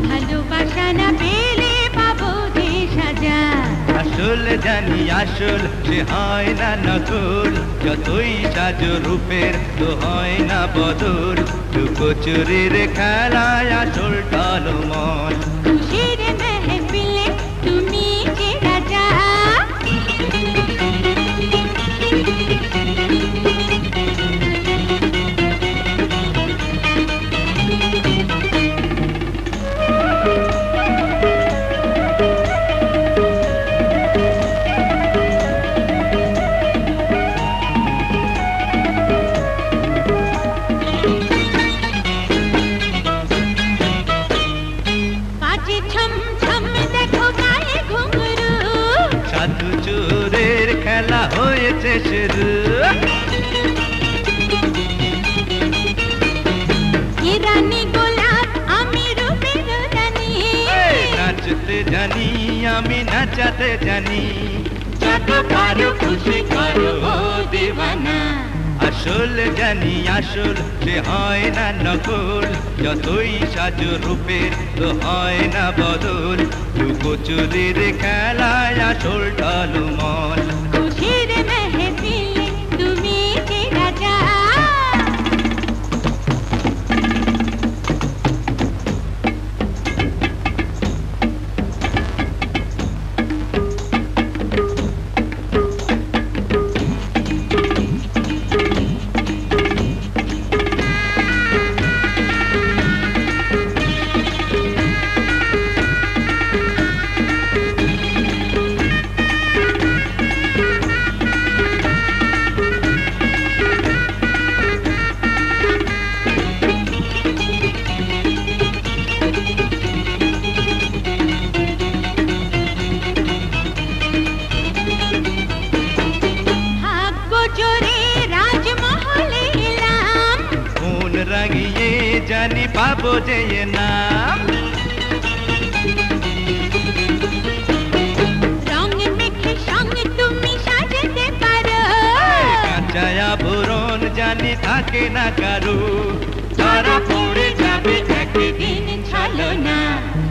ভালোবাসা না পেলে পাবো যে সাজা। আসল জানি আসল সে হয় না নকল, যতই সাজো রূপের তো হয় না বদল। লুকোচুরির খেলায় আসল টলমল। খুশির মেহফিলে তুমি যে রাজা। বাজে ছম ছম দেখো গায়ে ঘুঙরু, সাধু চোরের খেলা হয়েছে শুরু। এ রানী গোলাপ আমি রূপের রানী। নাচতে জানি আমি নাচাতে জানি, যত পারো খুশি করো ও দিওয়ানা। আসল জানি আসল সে হয় না নকল, যতই সাজো রূপের তো হয় না বদল। লুকোচুরির খেলায় আসল টলমল। খুশির মেহফিলে তুমি যে রাজা। ভাগ্য জোরে রাজমহলে এলাম, মন রাঙিয়ে জানি পাবো যে এ নাম। রং মেখে সঙ্গে তুমি সাজাতে পারো। কাঁচা আবরণ জানি থাকে না কারো, ধরা পড়ে যাবে একদিন। দিন ছলো না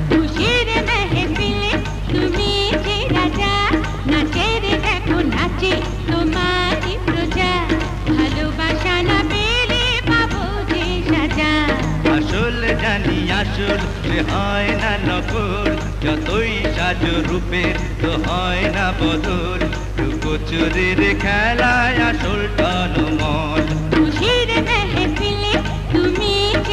খুশির মেহফিলে তুমি যে রাজা। নাচের দেখো নাচে তোমারই প্রজা, ভালোবাসা না পেলে পাবো যে সাজা। আসল জানি আসল সে হয় না নকল, যতই সাজো রূপের তো হয় না বদল। লুকোচুরির খেলায় আসল টলমল। খুশির মেহফিলে তুমি যে